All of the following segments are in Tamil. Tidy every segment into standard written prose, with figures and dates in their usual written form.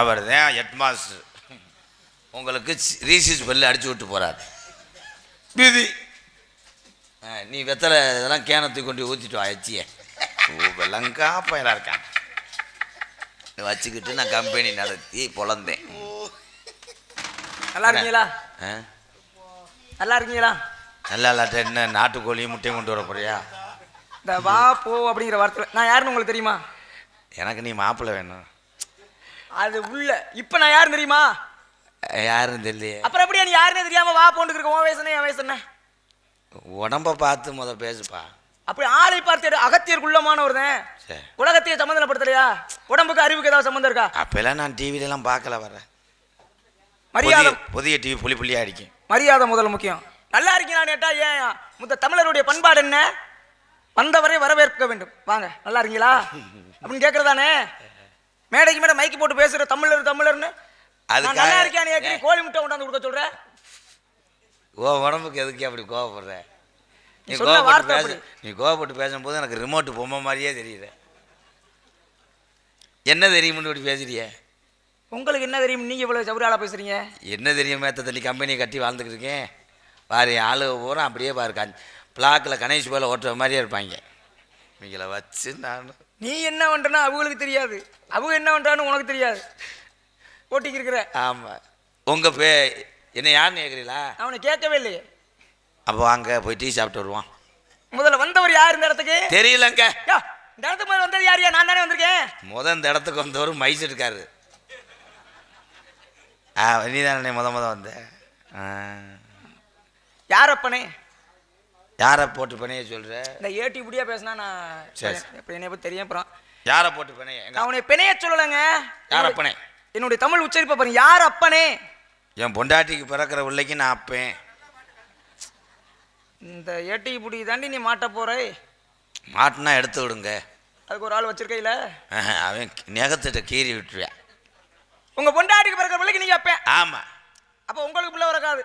அவர் தான் ஹெட் மாஸ்டர். உங்களுக்கு ரீசீஸ் பெல்லு அடிச்சு விட்டு போகிறார். விதி நீ வெத்தலை இதெல்லாம் கேனத்துக்கு கொண்டு ஊற்றிட்டு வா எச்சிய வெள்ளங்கா பயலாக இருக்கான் வச்சுக்கிட்டு நான் கம்பெனி நடத்தி பொழந்தேன். நல்லா இருக்கீங்களா? நல்லா இருக்கீங்களா? நல்லா இல்லாட்ட என்ன நாட்டுக்கோழியும் முட்டையும் கொண்டு வர போறியா? இந்த வா போ அப்படிங்கிற வார்த்தை நான் யாருன்னு உங்களுக்கு தெரியுமா? எனக்கு நீ மாப்பிள்ளை வேணும். அது உள்ள இப்போ நான் யாருன்னு தெரியுமா? யாருன்னு தெரியலையே. அப்புறம் எப்படியா நீ யாருன்னு தெரியாம வா போன்னு இருக்க? உன் வயசு என் வயசு என்ன? உடம்ப பார்த்து முத பேசுப்பா. அப்படி ஆளை பார்த்து அகத்தியர் குள்ளமானவர் தான். உலகத்தையே சம்மந்தப்படுத்தலையா? உடம்புக்கு அறிவுக்கு ஏதாவது சம்மந்தம் இருக்கா? அப்பெல்லாம் நான் டிவிலெல்லாம் பார்க்கல வரேன். மரியாதை புதிய டிவி புளி புளியா அடிக்கும். மரியாதை முதல்ல முக்கியம். நல்லா இருக்கீங்களா நேட்டா? ஏன் முத்த தமிழருடைய பண்பாடு என்ன? வந்தவரை வரவேற்க வேண்டும். வாங்க நல்லா இருக்கீங்களா அப்படின்னு கேட்கறதானே. மேடைக்கு மேடை மைக்கு போட்டு பேசுற தமிழர் தமிழர்னு நல்லா இருக்கியா? நீ கோழி முட்டை கொண்டாந்து கொடுக்க சொல்ற. ஓ உடம்புக்கு எதுக்கு அப்படி கோவப்படுற? நீ கோவப்பட்டு பேசும்போது எனக்கு ரிமோட் பொம்மை மாதிரியே தெரியுது. என்ன தெரியும்னு இப்படி பேசுறிய? உங்களுக்கு என்ன தெரியும்? நீங்க இவ்வளவு சபரியாலா பேசுறீங்க. என்ன தெரியும்? மேத்த தள்ளி கம்பெனியை கட்டி வாழ்ந்துக்கிட்டு இருக்கேன். பாரு ஆளு பூரா அப்படியே பாரு பிளாக்கில் கணேஷ் போல ஓட்டுற மாதிரியே இருப்பாங்க. இவங்களை வச்சு நான் நீ என்ன பண்ணுறனா அவங்களுக்கு தெரியாது, அவங்க என்ன பண்ணுறான்னு உனக்கு தெரியாது. போட்டிக்கு இருக்கிற. ஆமாம். உங்கள் என்ன யாருன்னு கேட்குறீங்களா? அவனை கேட்கவே இல்லையே. அப்போ அங்கே போய் டீ சாப்பிட்டு வருவான். முதல்ல வந்தவர் யார் இந்த இடத்துக்கு? தெரியலங்க. இந்த இடத்துக்கு முதல்ல வந்தது யார்? நான் தானே வந்திருக்கேன். இந்த இடத்துக்கு வந்தவர் மைசூர் இருக்காரு. நீ தானே முத வந்த. யாரப்பனே? யாரை போட்டு பண்ணைய சொல்ற? இந்த ஏட்டி இப்படியா பேசினா நான் என்னைய பற்றி தெரியும். அப்புறம் யாரை போட்டு பண்ணைய? அவனை பெணைய சொல்லலைங்க. யாரப்பனே? என்னுடைய தமிழ் உச்சரிப்பை பாருங்க. யார் அப்பனே? என் பொண்டாட்டிக்கு பிறக்கிற பிள்ளைக்கு நான் அப்பேன். இந்த ஏட்டி இப்படி தாண்டி நீ மாட்ட போற. மாட்டினா எடுத்து விடுங்க. அதுக்கு ஒரு ஆள் வச்சிருக்கையில அவன் நெகத்திட்ட கீறி விட்டுருவேன். உங்க பொண்டாட்டிக்கு பிறக்கிற பிள்ளைக்கு நீங்க அப்பேன். ஆமா. அப்போ உங்களுக்கு பிள்ளை வரக்காது.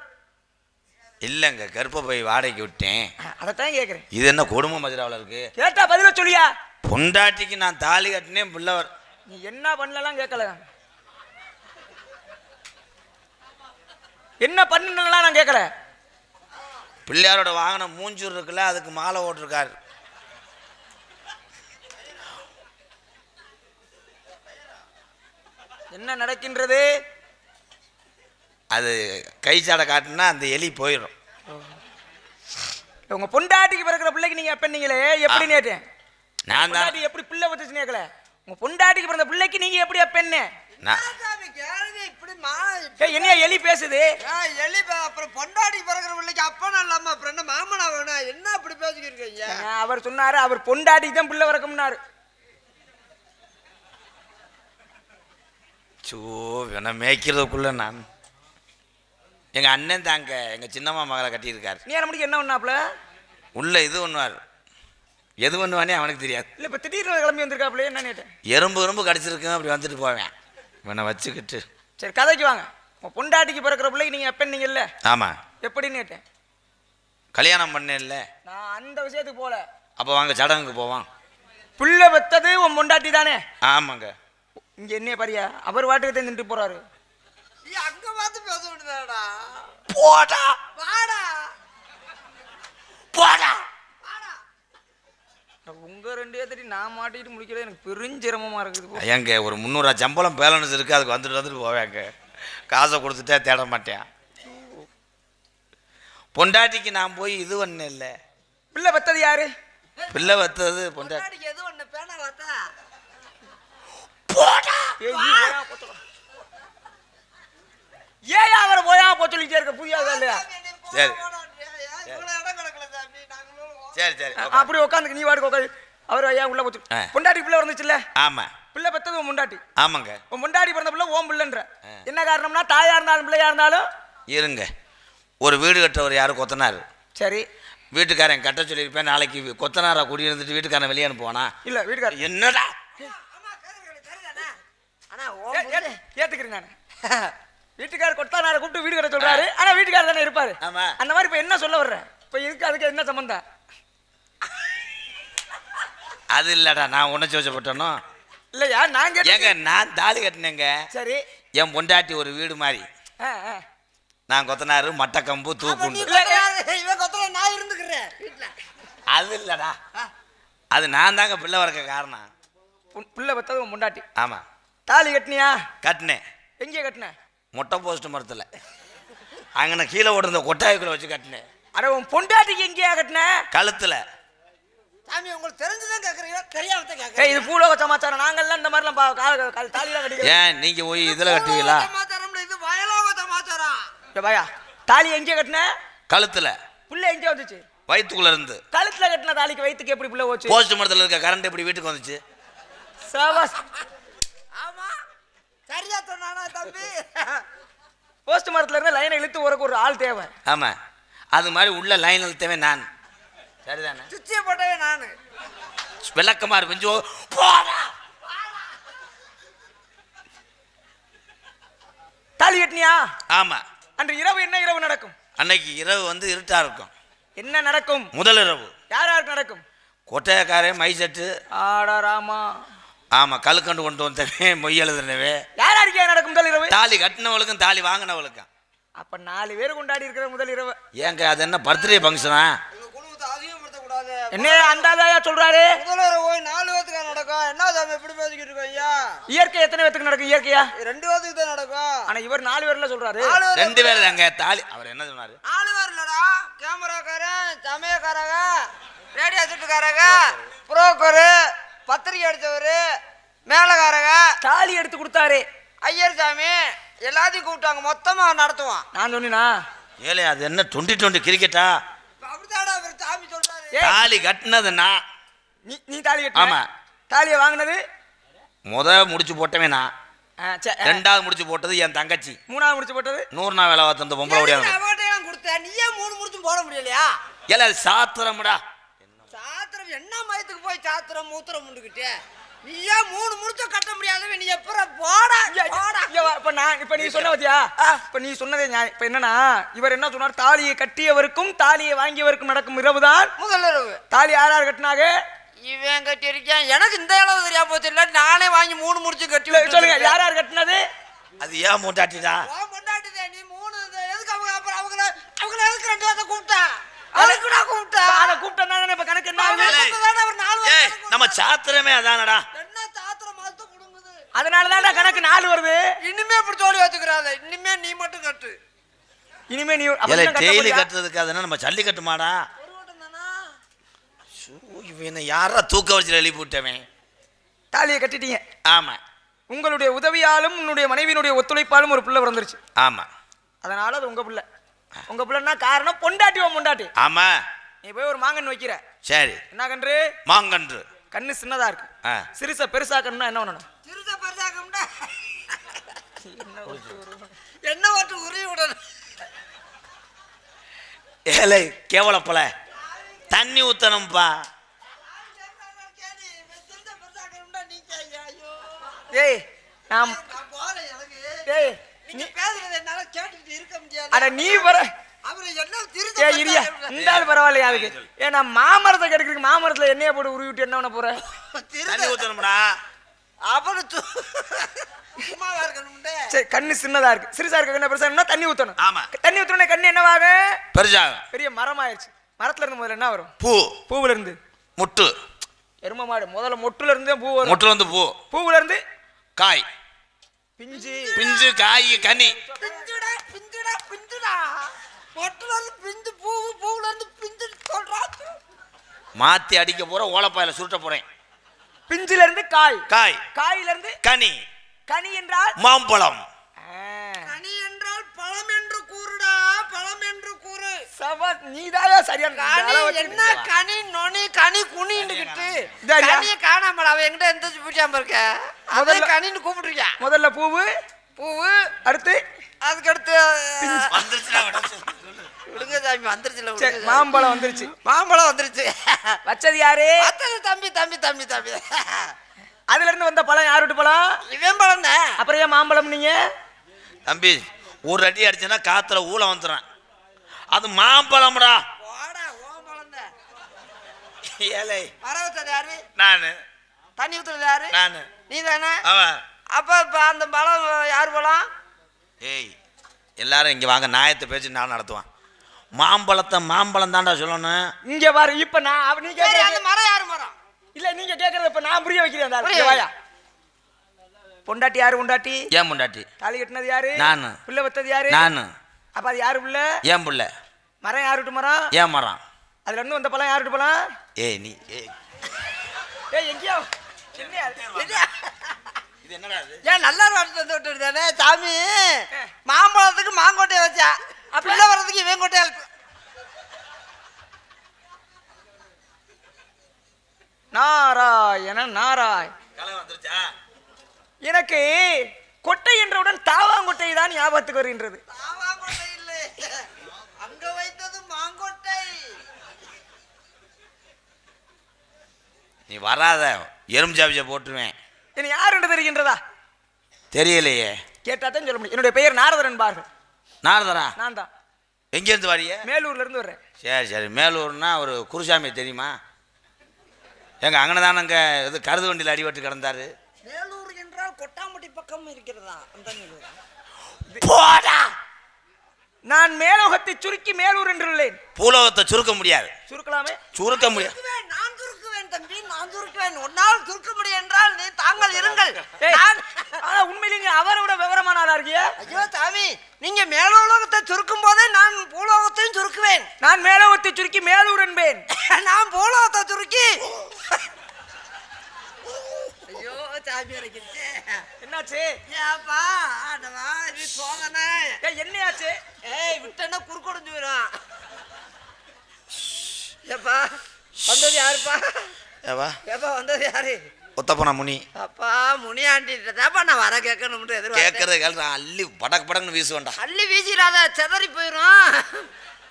இல்லைங்க, கருப்பை போய் வாடகைக்கு விட்டேன். அதைத்தான் கேட்குறேன். இது என்ன கொடுமை மதுராவில் இருக்கு? கேட்டா பதில சொல்லியா? பொண்டாட்டிக்கு நான் தாலி கட்டினேன் பிள்ளை நீ என்ன பண்ணலாம் கேட்கல. என்ன பண்ணலாம் நான் கேட்கல. பிள்ளையாரோட வாகனம் மூஞ்சூர் இருக்குல்ல, அதுக்கு மாலை ஓட்டிருக்காரு. என்ன நடக்கின்றது? அது கை சாடை காட்டுனா அந்த எலி போயிடும். உங்க பொண்டாட்டிக்கு பிறக்கிற பிள்ளைக்கு நீங்க எப்பன்னீங்களே எப்படி நேட்டேன்? நான் தான் எப்படி பிள்ளை வந்துச்சு கேட்கல. உங்க பொண்டாட்டிக்கு பிறந்த பிள்ளைக்கு நீங்க எப்படி எப்பன்னு? என்ன எலி பேசுது? எலி அப்புறம் பொண்டாட்டி பிறக்கிற பிள்ளைக்கு அப்பனா இல்லாம அப்புறம் என்ன மாமனா வேணும்? என்ன அப்படி பேசிக்கிறீங்க? அவர் சொன்னாரு அவர் பொண்டாட்டிக்கு தான் பிள்ளை வரக்கும்னாரு. சோ வேணா மேய்க்கிறதுக்குள்ள நான் எங்க அண்ணன் தாங்க எங்க சின்னம்மா மகளை கட்டியிருக்காரு. நீ நம்மளுக்கு என்ன ஒண்ணாப்ல உள்ள இது ஒண்ணுவார், எது பண்ணுவானே அவனுக்கு தெரியாது. இல்லை இப்போ திடீர்னு கிளம்பி வந்திருக்காப்ல என்ன நேட்டேன்? எறும்பு கடிச்சிருக்கேன் அப்படி வந்துட்டு போவேன் இவனை வச்சுக்கிட்டு. சரி கதைக்கு வாங்க. உங்கள் பொண்டாட்டிக்கு பிறக்கிற பிள்ளைக்கு நீங்கள் எப்பன்னீங்கல்ல? ஆமாம். எப்படி நேட்டேன்? கல்யாணம் பண்ணேன்ல. நான் அந்த விஷயத்துக்கு போகல. அப்போ வாங்க சடங்குக்கு போவான். பிள்ளை பெத்தது உன் பொண்டாட்டி தானே? ஆமாங்க. இங்கே என்ன பாரியா அவர் வாட்டுக்கு தான் நின்று போறாரு. அங்க பார்த்து பேச வேண்டியதாடா. போடா வாடா போடா. உங்க ரெண்டே தடி நான் மாட்டிட்டு முடிக்கிறது எனக்கு பெருஞ்சிரமமா இருக்குது. எங்க ஒரு 300 சம்பளம் பேலன்ஸ் இருக்கு, அதுக்கு வந்துட்டு போவேங்க. காசை கொடுத்துட்டே தேட மாட்டேன். பொண்டாட்டிக்கு நான் போய் இது ஒண்ணு இல்லை. பிள்ளை பெத்தது யாரு? பிள்ளை பெத்தது பொண்டாட்டி. எது ஒண்ணு பேனா பார்த்தா போடா. ஏன் அவரை போயா போ சொல்லிட்டே இருக்க புரியாதா இல்லையா? சரி சரி சரி அப்படி உட்காந்து நீ வாடுக்கு உட்காந்து அவர் ஐயா உள்ள போச்சு. பொண்டாட்டி பிள்ளை வந்துச்சுல்ல? ஆமா. பிள்ளை பெத்தது உன் பொண்டாட்டி. ஆமாங்க. உன் பொண்டாட்டி பிறந்த பிள்ளை ஓம் பிள்ளைன்ற என்ன காரணம்னா தாயா இருந்தாலும் பிள்ளையா இருந்தாலும் இருங்க. ஒரு வீடு கட்டவர் யாரு? கொத்தனார். சரி வீட்டுக்காரன் கட்ட சொல்லியிருப்பேன். நாளைக்கு கொத்தனாரா குடி இருந்துட்டு வீட்டுக்காரன் வெளியே அனுப்புவானா? இல்ல வீட்டுக்காரன் என்னடா ஏத்துக்கிறேன் நான். வீட்டுக்காரர் கொத்தனாரை கூப்பிட்டு வீடு கட்ட சொல்றாரு. ஆனா வீட்டுக்காரர் தானே இருப்பாரு. அந்த மாதிரி இப்ப என்ன சொல்ல வர்ற? இப்ப இதுக்கு அதுக்கு என்ன சம்பந்தம்? அது இல்லடா, நான் உன்னை சோச்சப்பட்டனோ இல்லையா நான் ஏங்க கேட்டேன். நான் தாலி கட்டினேங்க. சரி. என் பொண்டாட்டி ஒரு வீடு மாதிரி, நான் கொத்தனாரு, மட்டக்கம்பு, தூக்குண்டு. இவன் கொத்தல நான் இருந்துக்கிறேன் வீட்டுல. அது இல்லடா, அது நான் தாங்க பிள்ளை வரக்க காரணம். புள்ள பத்தது உன் முண்டாட்டி. ஆமா. தாலி கட்டினியா? கட்டினேன். எங்கே கட்டின? மொட்டை போஸ்ட் மரத்துல அங்கே கீழே ஓடுற கொட்டாய்க்குள்ள வச்சு கட்டினேன். அட உன் பொண்டாட்டிக்கு எங்கேயா கட்டின? கழுத்துல. சாமி உங்களுக்கு தெரிஞ்சுதான் கேக்குறீங்க, தெரியாம தான் ஏய் கேக்குறீங்க. இது பூலோக சமாச்சாரம். நாங்கெல்லாம் இந்த மாதிரிலாம் தாலிலாம் கட்டிக்கிறோம். ஏன் நீங்க போய் இதுல கட்டுவீங்களா? சமாச்சாரம் இது வயலோக சமாச்சாரம். பாயா தாலி எங்கே கட்டின? கழுத்துல. புள்ள எங்கே வந்துச்சு? வயிற்றுக்குள்ள இருந்து. கழுத்துல கட்டின தாலிக்கு வயிற்றுக்கு எப்படி புள்ள போச்சு? போஸ்ட் மரத்துல இருக்க கரண்ட் எப்படி வீட்டுக்கு வந்துச்சு? சபாஸ். ஆமா சரியா சொன்னானா தம்பி? போஸ்ட் மரத்துல இருந்து லைனை இழுத்து ஒரு ஆள் தேவை. ஆமா, அது மாதிரி உள்ள லைன் இழுத்தவே நான். சரிதானே? சுச்சிய போட்டவே நானு. விளக்கமா இருப்போ போடா. தாலி கட்டினியா? ஆமா. அன்று இரவு என்ன இரவு நடக்கும்? அன்னைக்கு இரவு வந்து இருட்டா இருக்கும். என்ன நடக்கும்? முதல் இரவு யார் யாருக்கு நடக்கும்? கொட்டையக்காரன், மை செட்டு. ஆடா ராமா. ஆமா, கழுக்கண்டு கொண்டு வந்தவே, மொய் எழுதுனவே. யார் யாருக்கு நடக்கும் முதல் இரவு? தாலி கட்டினவளுக்கும் தாலி வாங்கினவளுக்கும். அப்ப 4 பேர் கொண்டாடி இருக்கிற முதல் இரவு. ஏங்க அது என்ன பர்த்டே ஃபங்க்ஷனா? எங்க குடும்பத்தை அதிகப்படுத்த கூடாது. என்ன அந்தாதையா சொல்றாரு? முதல்ல போய் 4 பேத்துக்கு நடக்கும். என்ன சாமி இப்படி பேசிக்கிட்டு இருக்கோம் ஐயா? இயற்கை எத்தனை பேத்துக்கு நடக்கும்? இயற்கையா 2 பேத்துக்கு தான் நடக்கும். ஆனா இவர் 4 பேர்ல சொல்றாரு. 2 பேர் தாங்க தாலி. அவர் என்ன சொன்னாரு? 4 பேர் இல்லடா. கேமராக்காரன், சமயக்காரங்க, ரேடியோ செட்டுக்காரங்க, புரோக்கரு, பத்திரிக்கை அடிச்சவரு, மேலக்காரங்க, தாலி எடுத்து கொடுத்தாரு ஐயர் சாமி எல்லாத்தையும் கூப்பிட்டாங்க. மொத்தமா நடத்துவான். நான் சொன்னா ஏலே அது என்ன 2020 கிரிக்கெட்டா? அப்படித்தாடா அவர் சாமி சொல்றாரு. தாலி கட்டினது நான். நீ தாலி கட்டின? ஆமா. தாலியை வாங்கினது முடிச்சு போட்டவே நான். ரெண்டாவது முடிச்சு போட்டது என் தங்கச்சி. மூணாவது முடிச்சு போட்டது 100 நாள் வேலை பார்த்த அந்த பொம்பளை ஓடியாங்க. அவட்டையெல்லாம் கொடுத்த நீயே 3 முடிச்சும் போட முடியலையா? ஏலே அது சாத்திரம்டா. சாத்திரம் என்ன மயத்துக்கு போய் சாத்திரம் மூத்திரம் முண்டுக்கிட்டே நீயே 3 முடிச்சும் கட்ட முடியாதவன் நீ எப்பறம் போடா போடா. இப்ப நீ சொன்ன பாத்தியா? இப்ப நீ சொன்னதே இப்ப என்னன்னா இவர் என்ன சொன்னார்? தாலியை கட்டியவருக்கும் தாலியை வாங்கியவருக்கும் நடக்கும் இரவுதான் முதல் இரவு. தாலி யார் யார் கட்டினாங்க? இவன் கட்டி இருக்கேன். எனக்கு இந்த அளவு தெரியாம போச்சு. இல்ல நானே வாங்கி 3 முடிச்சு கட்டி சொல்லுங்க யார் யார் கட்டினது? அது ஏன் மூட்டாட்டிடா? பொண்டாட்டிதே நீ 3 எதுக்கு அவங்க அப்புறம் அவங்கள எதுக்கு 2 வாரத்தை கூப்பிட்டா? அதுக்குடா கூப்பிட்டா. அத கூப்பிட்டா இப்ப கணக்கு என்ன ஆகுது? அவர் 4 ஏய் நம்ம சாத்திரமே அதானடா. என்ன சாத்திரம் மொத்த குடுங்குது. அதனாலதான் கணக்கு 4 வருது. இனிமே இப்படி சொல்லி வச்சுக்கிறாத. இனிமே நீ மட்டும் கட்டு. இனிமே நீ ஏலே டெய்லி கட்டுறதுக்கு அது என்ன நம்ம ஜல்லி கட்டுமாடா? ஒரு ஓட்டம் தானா? இவனை யாரா தூக்க வச்சு எழுப்பி விட்டவன்? தாலியை கட்டிட்டீங்க. ஆமா. உங்களுடைய உதவியாலும் உன்னுடைய மனைவியினுடைய ஒத்துழைப்பாலும் ஒரு பிள்ளை பிறந்துருச்சு. ஆமா. அதனால அது உங்க பிள்ளை. உங்க பிள்ளைன்னா காரணம் பொண்டாட்டி. பொண்டாட்டி. ஆமா. நீ போய் ஒரு மாங்கன்று வைக்கிற. சரி. என்ன கன்று? மாங்கன்று. கண்ணு சின்னதா இருக்கு. சிறுச பெருசாக்கணும்னா என்ன பண்ணணும்? சிறுச பெருசாக்கணும்னா என்ன ஓட்டு உரி விடணும். ஏலே கேவலப்பல தண்ணி ஊத்தணும்பா. ஏய் நாம் ஏய் நீ பேசுறது என்னால கேட்டுட்டு இருக்க முடியாது. அட நீ வர அவரை என்ன திருத்த. ஏய் இரியா இந்த ஆள் பரவாயில்லையா அதுக்கு? ஏன்னா மாமரத்தை கெடுக்கிறதுக்கு மாமரத்துல எண்ணெயை போட்டு உருவி விட்டு என்ன பண்ண போற? தண்ணி ஊத்தணும்டா. அப்புறம் சும்மா இருக்கணும்டே. சரி கண்ணு சின்னதா இருக்கு. சிறுசா இருக்க கண்ணு பெருசா இருந்தா தண்ணி ஊத்தணும். ஆமா. தண்ணி ஊத்துறனே கண்ணு என்னவாக? பெருசாகும். பெரிய மரம் ஆயிடுச்சு. மரத்துல இருந்து முதல்ல என்ன வரும்? பூ. பூவுல இருந்து முட்டு. எரும மாடு முதல்ல மொட்டுல இருந்து பூ வரும். மொட்டுல இருந்து பூ. பூவுல இருந்து காய். பிஞ்சு. பிஞ்சு காய் கனி. பிஞ்சுடா பிஞ்சுடா பிஞ்சுடா. மொட்டுல இருந்து பிஞ்சு பூவுல இருந்து பிஞ்சு சொல்றா. மாத்தி அடிக்க போற ஓலப்பாயில சுருட்ட போறேன். பிஞ்சுல இருந்து காய். காய். காயில இருந்து கனி. கனி என்றால் மாம்பழம். கனி என்றால் பழம் என்று கூறுடா. பழம் என்று கூறு. சபா நீதாயா சரியான என்ன கனி நொனி கனி குனிண்டுகிட்டு கனிய காணாமடா. அவ என்கிட்ட எந்த பூச்சாம இருக்க. முதல்ல கனின்னு கூப்பிட்டுருக்க. முதல்ல பூவு. பூவு. அடுத்து அதுக்கு அடுத்து விடுங்க சாமி வந்துருச்சு. மாம்பழம் வந்துருச்சு. மாம்பழம் வந்துருச்சு. வச்சது யாரு? தம்பி தம்பி தம்பி தம்பி. அதுல இருந்து வந்த பழம் யார் வீட்டு பழம்? இவன் பழம் தான். அப்புறம் ஏன் மாம்பழம் நீங்க? தம்பி ஒரு அடி அடிச்சனா காத்துல ஊழ வந்துறான். அது மாம்பழம்டா. போடா ஓம்பழம் தான். ஏலே வரவச்சது யாரு? நானு. தண்ணி ஊத்துறது யாரு? நானு. நீ தானே? அவன். அப்ப இப்ப அந்த பழம் யார் பழம்? ஏய் எல்லாரும் இங்க வாங்க, நியாயத்தை பேச்சு நான் நடத்துவான். மாம்பழத்தை மாம்பழம் தான்டா சொல்லணும். இங்க பாரு, இப்ப நான் நீ சரி, அந்த கேக்குறது மரம் யாரு மரம்? இல்ல, நீங்க கேக்குறது இப்ப நான் புரிய வைக்கிறேன். அந்த ஆளு. வாயா. பொண்டாட்டி யாரு? பொண்டாட்டி ஏன் பொண்டாட்டி? தாலி கட்டினது யாரு? நானு. பிள்ளை வத்தது யாரு? நானு. அப்ப அது யாரு புள்ள? ஏன் புள்ள? மரம் யாரு விட்டு மரம்? ஏன் மரம்? அதுல இன்னும் வந்த பழம் யாரு விட்டு பழம்? ஏய் நீ ஏய் எங்கேயா இது என்னடா இது? ஏன் நல்லா வந்து விட்டு தானே சாமி? மாம்பழத்துக்கு மாங்கோட்டையை வச்சா, பிள்ளை வர்றதுக்கு இவன் கோட்டையா? நாராயண நாராய். கலகம் வந்துருச்சா? எனக்கு கொட்டை என்றவுடன் தாவாங்கொட்டை தான் ஞாபகத்துக்கு வருகின்றது. தாவாங்கோட்டை இல்லை, அங்க வைத்தது மாங்கோட்டை. நீ வராத, எறும்பு சாப்பிச்ச போட்டுருவேன். என்ன யார் என்று தெரிகின்றதா? தெரியலையே. கேட்டா தான் சொல்ல முடியும். என்னுடைய பெயர் நாரதர் என்பார்கள். நாரதரா? நான் தான். எங்கேருந்து வாரிய? மேலூர்ல இருந்து வர்றேன். சரி சரி. மேலூர்னா ஒரு குருசாமி தெரியுமா? எங்க அங்கன தானங்க இது கருது வண்டியில் அடிபட்டு கிடந்தாரு. மேலூர் என்றால் கொட்டாம்பட்டி பக்கம் இருக்கிறதா? அந்த போடா. நான் மேலோகத்தை சுருக்கி மேலூர் என்றுள்ளேன். பூலோகத்தை சுருக்க முடியாது. சுருக்கலாமே? சுருக்க முடியாது. நான் சுருக்குவேன் தம்பி, நான் சுருக்குவேன். உன்னால் சுருக்க முடியும் என்றால் நீ தாங்கள் இருங்கள். ஆனா உண்மையிலே நீங்க அவரோட விவரமான ஆளா இருக்கிய. ஐயோ சாமி, நீங்க மேலோகத்தை சுருக்கும் போதே நான் பூலோகத்தையும் சுருக்குவேன். நான் மேலோகத்தை சுருக்கி மேலூர் என்பேன். நான் பூலோகத்தை சுருக்கி. ஐயோ சாமி இறக்கிடுச்சு. என்னாச்சு? ஏப்பா ஆடவா, இது சோதனை. என்னையாச்சு? ஏய் விட்டேன்னா குறுக்கொடைஞ்சு போயிடும். ஏப்பா வந்தது யாருப்பா? ஏவா ஏப்பா வந்தது யாரு? ஒத்தப்பன முனி. அப்பா முனியாண்டிட்டாப்பா நான் வர கேட்கணும்னு எதிர்பார்த்தேன். கேட்கறது அள்ளி படக்கு படக்குன்னு வீசுவேன்டா. அள்ளி வீசிடாத, செதறி போயிடும்.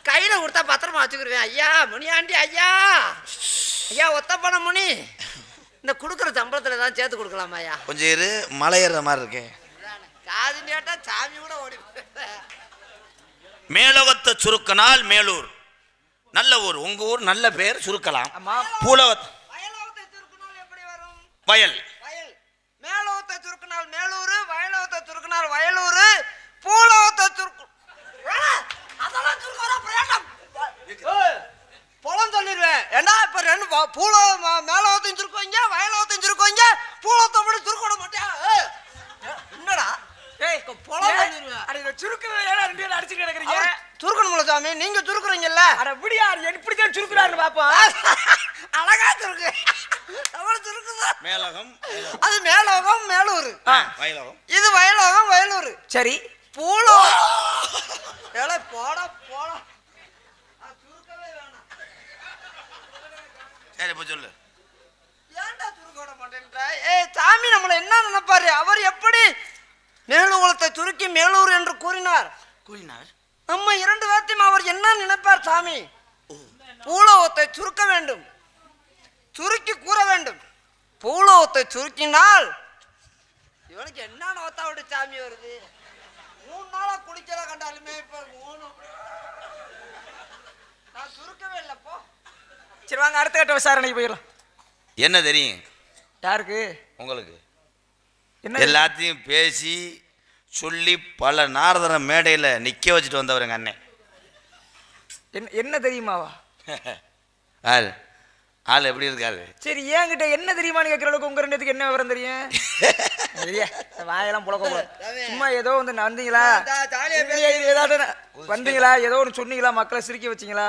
கையில கொடுத்தா பத்திரமா வச்சுக்கிருவேன். ஐயா முனியாண்டி, ஐயா ஐயா ஒத்தப்பன முனி, இந்த கொடுக்குற சம்பளத்துல தான் சேர்த்து கொடுக்கலாமா ஐயா? கொஞ்சம் இரு, மலை ஏறுற மாதிரி இருக்கேன். காது கேட்டா சாமி கூட ஓடி. மேலோகத்தை சுருக்கினால் மேலூர் நல்ல ஊர். உங்க ஊர் நல்ல பேர் சுருக்கலாம். பூலோகத்தை வயலோகத்தை சுருக்கினால் எப்படி வரும்? வயல். வயல். மேலோகத்தை சுருக்கினால் மேலூர், வயலோகத்தை சுருக்கினால் வயலூர், பூலோகத்தை சுருக்கு. அதெல்லாம் சுருக்க வர பிரயாணம் பொலம் சொல்லிடுவேன். ஏண்டா இப்ப ரெண்டு மேலோகத்தையும் சுருக்குவீங்க, வயலோகத்தையும் சுருக்குவீங்க, பூலோகத்தை மட்டும் சுருக்க விட மாட்டியா? என்னடா பொலம் சொல்லிடுவேன். அடிச்சு கிடக்குறீங்க. சுருக்கணும்ல சாமி, நீங்க சுருக்குறீங்கல்ல. அட விடியா, எப்படிதான் சுருக்குறாரு பாப்பா. அழகா சுருக்கு. எவ்வளவு சுருக்குதா? மேலோகம் அது மேலோகம் மேலூர், வயலோகம் இது வயலோகம் வயலூர். சரி, பூலோகம். ஏலே போடா போடா, சுருக்கவே வேணாம். சரி இப்போ சொல்லு. ஏன்டா சுருக்க விட மாட்டேன்ற? ஏய் சாமி நம்மள என்ன நினைப்பாரு? அவர் எப்படி மேலூகத்தை சுருக்கி மேலூர் என்று கூறினார்? நம்ம இரண்டு பேர்த்தையும் அவர் என்ன நினைப்பார் சாமி? பூலோகத்தை சுருக்க வேண்டும், சுருக்கி கூற வேண்டும். பூலோகத்தை சுருக்கினால் இவனுக்கு என்ன நோத்தா விட்டு சாமி வருது? 3 நாளா குளிக்கல கண்டாலுமே இப்ப 3 நான் சுருக்கவே இல்லப்போ. சரி வாங்க அடுத்த கட்ட விசாரணைக்கு போயிடலாம். என்ன தெரியும் யாருக்கு? உங்களுக்கு. என்ன எல்லாத்தையும் பேசி சொல்லி பல நாரதர மேடையில் நிற்க வச்சுட்டு வந்தவர் எங்கள் அண்ணன். என்ன தெரியுமாவா? ஆள் ஆள் எப்படி இருக்காரு? சரி என்கிட்ட என்ன தெரியுமான்னு கேட்குற அளவுக்கு உங்க ரெண்டுத்துக்கு என்ன விவரம் தெரியும்? சரியா, வாயெல்லாம் புழக்க சும்மா ஏதோ வந்து வந்தீங்களா, ஏதாவது வந்தீங்களா, ஏதோ ஒன்று சொன்னீங்களா, மக்களை சிரிக்க வச்சிங்களா,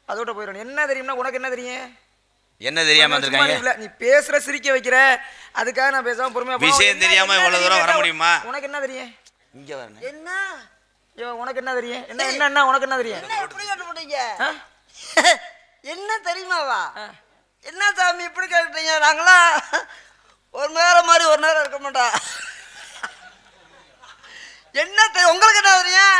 அதோட போயிடணும். என்ன தெரியும்னா உனக்கு என்ன தெரியும்? என்ன தெரியாம வந்திருக்காங்க? நீ பேசுற சிரிக்க வைக்கிற, அதுக்காக நான் பேசாம பொறுமையா. விஷயம் தெரியாம இவ்வளவு தூரம் வர முடியுமா? உனக்கு என்ன தெரியும்? இங்க வரணும். என்ன உனக்கு என்ன தெரியும்? என்ன என்ன உனக்கு என்ன தெரியும்? இப்படி கேட்டுட்டீங்க? என்ன தெரியுமாவா? என்ன சாமி இப்படி கேட்டுட்டீங்க? நாங்களா ஒரு நேரம் மாதிரி ஒரு நேரம் இருக்க மாட்டோம். என்ன தெரியும் உங்களுக்கு? என்ன தெரியும்?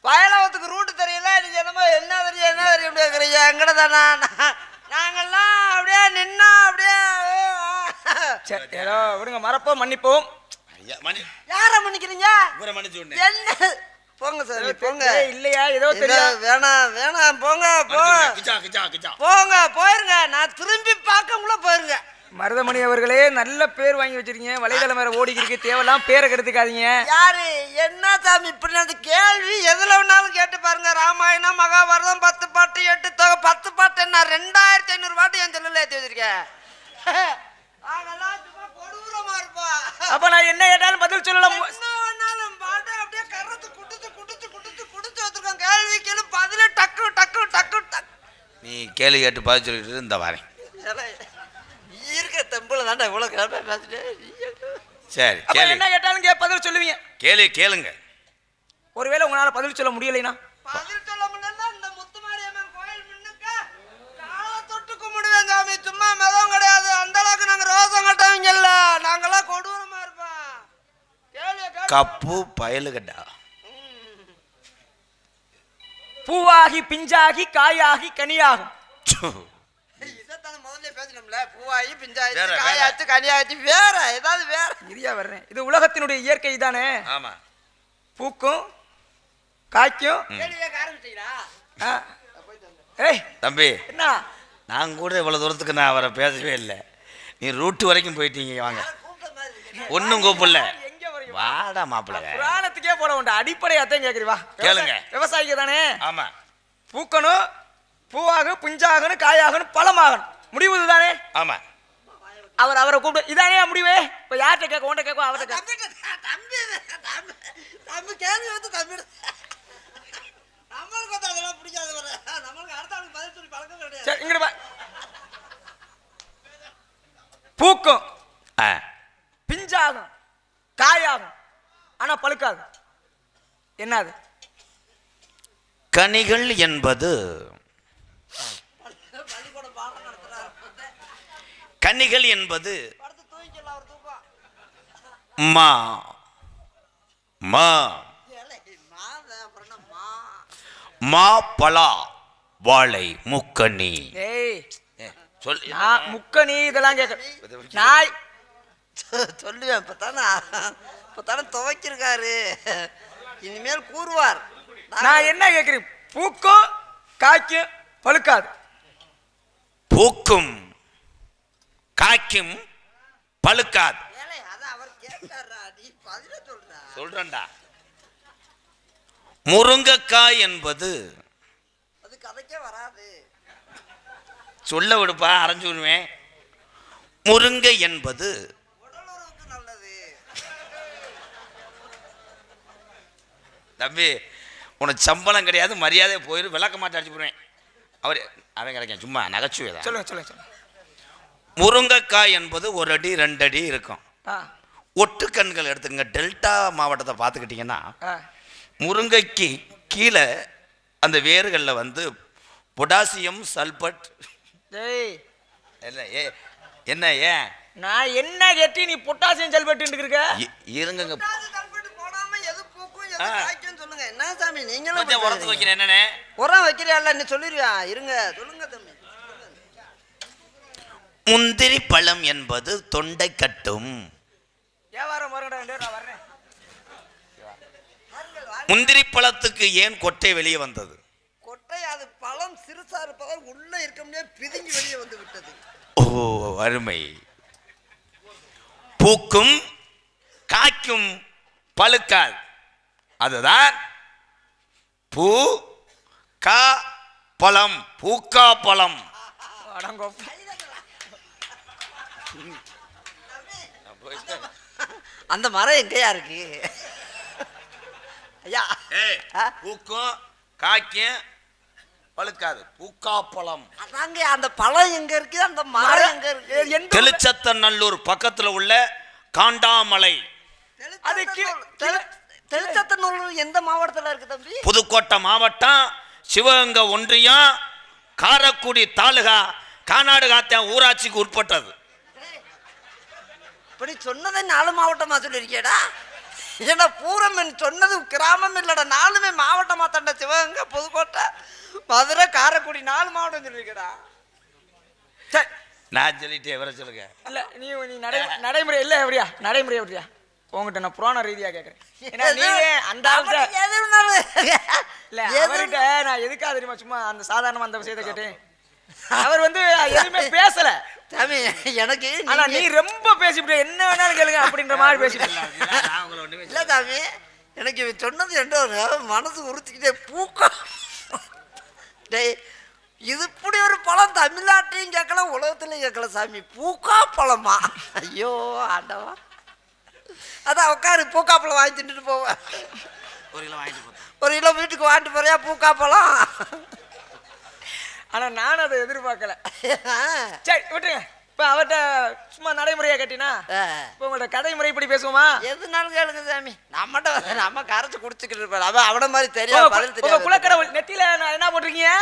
வயலாவத்துக்கு ரூட்டு தெரியல, நீங்க என்னமோ என்ன தெரியும் என்ன தெரியும் கேட்குறீங்க? எங்கட தானா நாங்கெல்லாம் அப்படியே நின்னா அப்படியே. ஏதோ விடுங்க, மறப்போம் மன்னிப்போம். யார மன்னிக்கிறீங்க? என்ன போங்க சார் போங்க. இல்லையா ஏதோ தெரியும். வேணாம் வேணாம் போங்க போங்க போங்க போயிருங்க. நான் திரும்பி பார்க்கக்குள்ள போயிருங்க. மருதமணி அவர்களே நல்ல பேர் வாங்கி வச்சிருக்கீங்க. வலைதளம் வேற ஓடி இருக்கு, தேவையெல்லாம் பேரை கெடுத்துக்காதீங்க. யாரு என்ன சாமி இப்படி அந்த கேள்வி எதுல வேணாலும் கேட்டு பாருங்க. ராமாயணம் மகாபாரதம் 10 பாட்டு 8 தொகை 10 பாட்டு என்ன 2500 பாட்டு என் செல்லுல ஏற்றி வச்சிருக்கேன். கொடூரமா இருப்பா. அப்ப நான் என்ன கேட்டாலும் பதில் சொல்லலாம். என்ன வேணாலும் பாட்டு அப்படியே கரத்து குடுத்து குடுத்து குடுத்து குடுத்து வச்சிருக்கோம். கேள்வி கேளு பதில டக்கு டக்கு டக்கு டக்கு. நீ கேள்வி கேட்டு பதில் சொல்லிட்டு இந்த வரேன். இருக்க தெம்புல தாண்டா இவ்வளவு கேள்வி பேசிட்டு. சரி அப்ப கேள்வி என்ன கேட்டாலும் பதில் சொல்லுவீங்க. கேள்வி கேளுங்க. ஒருவேளை உங்களால பதில் சொல்ல முடியலைனா பதில் சொல்ல முடியல. இந்த முத்துமாரியம்மன் கோயில் முன்னுக்கு காலை தொட்டு கும்பிடுவேன் சாமி. சும்மா மெதம் கிடையாது. அந்த அளவுக்கு நாங்க ரோசம் கட்டவங்க இல்ல. நாங்கெல்லாம் கொடூரமா இருப்போம். கேள்வி கப்பு பயலுகடா. பூவாகி பிஞ்சாகி காயாகி கனியாகும். இதைத்தான முதல்ல பேசணும்ல. பூவாயி பிஞ்சாயி வேற, காயாச்சு கனியாச்சு வேற ஏதாவது வேற. இரியா வர்றேன். இது உலகத்தினுடைய இயற்கை தானே. ஆமா. பூக்கும் காய்க்கும். கேள்வியே ஆரம்பிச்சீங்களா? ஏய் தம்பி என்ன நான் கூட இவ்வளவு தூரத்துக்கு நான் அவரை பேசவே இல்லை. நீ ரூட்டு வரைக்கும் போயிட்டீங்க. வாங்க ஒன்னும் கூப்பிடல. எங்க வரீங்க? வாடா மாப்பிள்ள. புராணத்துக்கே போட வேண்டாம். அடிப்படையாத்தான் கேக்குறீ. வா கேளுங்க. விவசாயிக்கு தானே. ஆமா. பூக்கணும், பூவாகணும், பிஞ்சாகணும், காயாகணும், பழமாகணும். முடிவு இதுதானே. ஆமா. அவரை கூப்பிட்டு இதானே முடிவு. இப்ப யார்கிட்ட கேட்க? உன்கிட்ட கேட்க அவர்கிட்ட தம்பி கேள்வி வந்து தம்பி நம்மளுக்கு வந்து அதெல்லாம் பிடிக்காது. நம்மளுக்கு அடுத்த ஆளுக்கு பதில் சொல்லி பழக்கம் கிடையாது. சரி இங்க பூக்கும், பிஞ்சாகும், காயாகும், ஆனா பழுக்காது. என்னது? கனிகள் என்பது கனிகள் என்பது மா மா மா பலா வாழை முக்கனி. ஏய் சொல். நான் முக்கனி இதெல்லாம் கேட்க நாய் சொல்லுவேன். இப்பதானே துவைச்சிருக்காரு. இனிமேல் கூறுவார். நான் என்ன கேட்கிறேன்? பூக்கும் காய்க்கும் பழுக்காது. பூக்கும் காய்க்கும் பழுக்காது. சொல்றேன்டா. முருங்கைக்காய் என்பது அது கதைக்கே வராது. சொல்ல விடுப்பா, அரைஞ்சு விடுவேன். முருங்கை என்பது உடலுறவுக்கு நல்லது. தம்பி உனக்கு சம்பளம் கிடையாது, மரியாதை போயிரு. விளக்க மாட்டே அடிச்சு போடுவேன். அவன் கிடைக்கும். சும்மா நகைச்சுவை தான். சொல்லுங்க சொல்லுங்க சொல்லுங்க. முருங்கைக்காய் என்பது 1 அடி 2 அடி இருக்கும். ஆ ஒட்டுக்கண்கள் எடுத்துங்க. டெல்டா மாவட்டத்தை பார்த்துக்கிட்டிங்கன்னா ஆ முருங்கைக்கு கீழே அந்த வேர்களில் வந்து பொட்டாசியம் சல்பட். ஏய் என்ன ஏன் நான் என்ன கேட்டி நீ பொட்டாசியம் சல்பேட் இருக்க? இருங்க. போடாம எது பூக்கும் எது காய்க்கும் சொல்லுங்க. என்ன சாமி நீங்களும் உரத்துக்கு வைக்கிறேன். என்னன்னு உரம் வைக்கிறியா? நீ சொல்லிருவியா? இருங்க சொல்லுங்க தம்பி. முந்திரி பழம் என்பது தொண்டை கட்டும். வியாபாரம் வருங்கடா. நான் வர்றேன். முந்திரி பழத்துக்கு ஏன் கொட்டை வெளியே வந்தது? கொட்டை அது பழம் சிறுசா இருப்பதால் உள்ள இருக்க முடியாது, பிதுங்கி வெளியே வந்து விட்டது. ஓ அருமை. பூக்கும் காய்க்கும் பழுக்காது. அதுதான் பூ கா பழம். பூக்கா பழம். அந்த மரம் எங்கயா இருக்கு ஐயா? பூக்கும் காய்க்கும் பழுக்காது. பூக்கா பழம். அதாங்க அந்த பழம் எங்க இருக்கு, அந்த மரம் எங்க இருக்கு? தெளிச்சத்தநல்லூர் பக்கத்துல உள்ள காண்டாமலை. தெளிச்சத்தநல்லூர் எந்த மாவட்டத்துல இருக்கு தம்பி? புதுக்கோட்டை மாவட்டம், சிவகங்கை ஒன்றியம், காரைக்குடி தாலுகா, கானாடு காத்தேன் ஊராட்சிக்கு உட்பட்டது. இப்படி சொன்னதை 4 மாவட்டமா சொல்லிருக்கேடா. ஏன்னா பூரம் சொன்னது கிராமம் இல்லடா, 4மே மாவட்டமா தண்ட. சிவகங்கை, புதுக்கோட்டை, மதுரை, காரைக்குடி 4 மாவட்டம் சொல்லிருக்கேடா. சரி நான் சொல்லிட்டே எவரை சொல்லுங்க. இல்ல நீ நடைமுறை இல்ல எப்படியா? நடைமுறை எப்படியா? உங்ககிட்ட நான் புராண ரீதியா கேட்கறேன். அந்த இல்ல அவர்கிட்ட நான் எதுக்காக தெரியுமா சும்மா அந்த சாதாரணமா அந்த விஷயத்தை கேட்டேன். அவர் வந்து எதுவுமே பேசல சாமி எனக்கு ஆனா நீ ரொம்ப பேசிவிட்ட என்ன வேணாலும் கேளுங்க அப்படின்ற மாதிரி பேசிட்டு இல்ல சாமி எனக்கு இவன் சொன்னது என்ன மனசு உறுத்திக்கிட்டே பூக்கம் டேய் இது இப்படி ஒரு பழம் தமிழ்நாட்டையும் கேட்கலாம் உலகத்துலையும் கேட்கலாம் சாமி பூக்கா பழமா ஐயோ ஆண்டவா அதான் உட்காரு பூக்கா பழம் வாங்கி தின்னுட்டு போவேன் 1 கிலோ வீட்டுக்கு வாங்கிட்டு போறியா பூக்கா பழம் ஆனா நான் அதை எதிர்பார்க்கல சரி விட்டுருங்க இப்ப அவர்கிட்ட சும்மா நடைமுறையா கேட்டினா இப்ப உங்களோட கடைமுறை இப்படி பேசுவோமா எதுனாலும் கேளுங்க சாமி நம்ம கரைச்சு குடிச்சுக்கிட்டு இருப்பாரு அவன் அவன மாதிரி தெரியாது பதில் தெரியாது குலக்கடவுள் நெத்தியில நான் என்ன போட்டிருக்கீங்க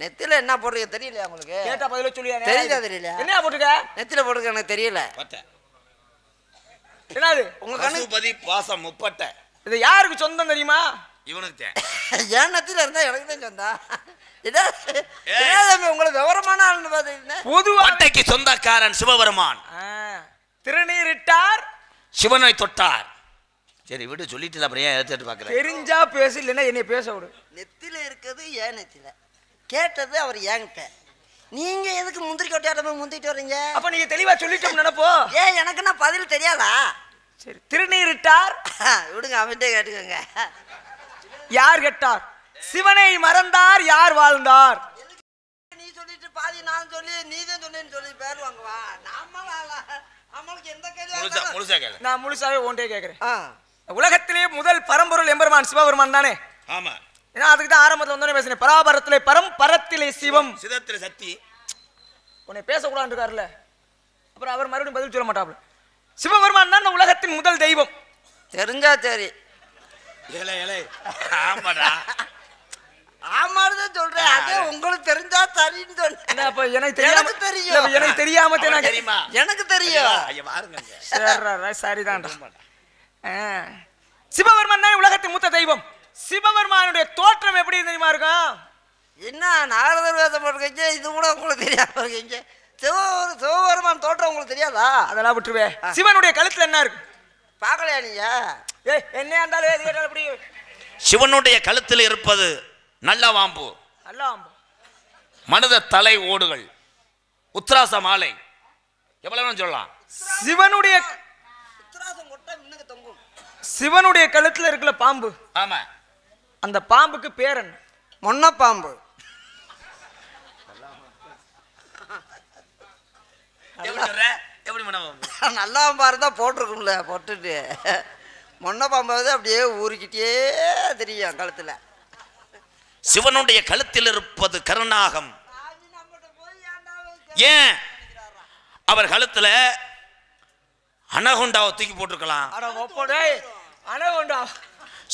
நெத்தில என்ன போடுறீங்க தெரியலையா உங்களுக்கு கேட்டா பதில சொல்லியா தெரியல என்ன போட்டுக்க நெத்தில போட்டுக்க எனக்கு தெரியல என்னது உங்க கணக்கு பாசம் முப்பட்டை இது யாருக்கு சொந்தம் தெரியுமா இவனுக்கு ஏன் நெத்தில இருந்தா எனக்கு தான் சொந்தா உங்களை விவரமான ஆளுன்னு பாத்தீங்கன்னா பொதுவாட்டைக்கு சொந்தக்காரன் சிவபெருமான் திருநீரிட்டார் சிவனை தொட்டார் சரி விடு சொல்லிட்டு அப்புறம் ஏன் எடுத்துட்டு பாக்குறேன் தெரிஞ்சா பேசு இல்லைன்னா என்னைய பேச விடு நெத்தில இருக்கிறது ஏன் நெத்தில கேட்டது அவர் ஏங்கிட்ட நீங்க எதுக்கு முந்திரி கொட்டையாட்ட போய் முந்திட்டு வர்றீங்க அப்ப நீங்க தெளிவா சொல்லிட்டோம் நினைப்போ ஏன் எனக்கு நான் பதில் தெரியாதா சரி திருநீரிட்டார் விடுங்க அவன்கிட்ட கேட்டுக்கோங்க யார் கேட்டார் சிவனை மறந்தார் யார் வாழ்ந்தார் நீ சொல்லிட்டு பாதி நான் சொல்லி நீதான் சொன்னேன்னு சொல்லி பேர் வாங்குவா நம்மளுக்கு எந்த கேள்வி நான் முழுசாவே ஒன்றே கேட்கிறேன் உலகத்திலே முதல் பரம்பொருள் எம்பெருமான் சிவபெருமான் தானே ஆமா ஏன்னா அதுக்கு தான் ஆரம்பத்தில் வந்தோடனே பேசினேன் பராபரத்திலே பரம் பரத்திலே சிவம் சிதத்திலே சக்தி உன்னை பேசக்கூடாதுன்னு இருக்காருல்ல அப்புறம் அவர் மறுபடியும் பதில் சொல்ல மாட்டாப்ல சிவபெருமான் தான் உலகத்தின் முதல் தெய்வம் தெரிஞ்சா சரி ஆமாடா ஆமாதான் சொல்றேன் அதே உங்களுக்கு தெரிஞ்சா சரின்னு சொன்னேன் அப்ப எனக்கு தெரியாம தெரியும் எனக்கு தெரியாம தெரியுமா எனக்கு தெரியும் சரிதான் சிவபெருமான் தான் உலகத்தின் மூத்த தெய்வம் சிவபெருமானுடைய தோற்றம் எப்படி தெரியுமா இருக்கும் என்ன நாரதர் வேதம் போட்டுருக்கீங்க இது கூட உங்களுக்கு தெரியாம இருக்கீங்க சிவபெருமான் தோற்றம் உங்களுக்கு தெரியாதா அதெல்லாம் விட்டுருவே சிவனுடைய கழுத்துல என்ன இருக்கு பார்க்கலையா நீங்க என்ன இருந்தாலும் எப்படி சிவனுடைய கழுத்தில் இருப்பது நல்ல வாம்பு மனித தலை ஓடுகள் உத்ராச மாலை எவ்வளவு சொல்லலாம் சிவனுடைய கழுத்துல இருக்கிற பாம்பு ஆமா அந்த பாம்புக்கு பேர் என்ன மொன்ன பாம்பு நல்லா பாருந்தா போட்டிருக்கும்ல போட்டுட்டு மொன்ன பாம்பாவது அப்படியே ஊறிக்கிட்டே தெரியும் கழுத்துல சிவனுடைய கழுத்தில் இருப்பது கருணாகம் ஏன் அவர் கழுத்துல அனகுண்டாவை தூக்கி போட்டிருக்கலாம்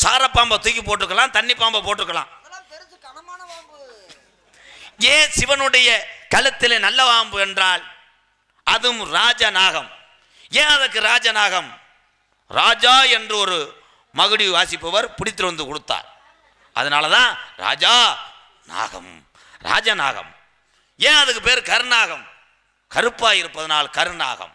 சாரப்பாம்பை தூக்கி போட்டிருக்கலாம் தண்ணி பாம்பை போட்டிருக்கலாம் ஏன் சிவனுடைய கழுத்தில் நல்ல பாம்பு என்றால் அதுவும் ராஜநாகம் ஏன் அதுக்கு ராஜநாகம் ராஜா என்று ஒரு மகுடி வாசிப்பவர் பிடித்து வந்து கொடுத்தார் அதனாலதான் ராஜா நாகம் ராஜநாகம் ஏன் அதுக்கு பேர் கருநாகம் கருப்பா இருப்பதனால் கருநாகம்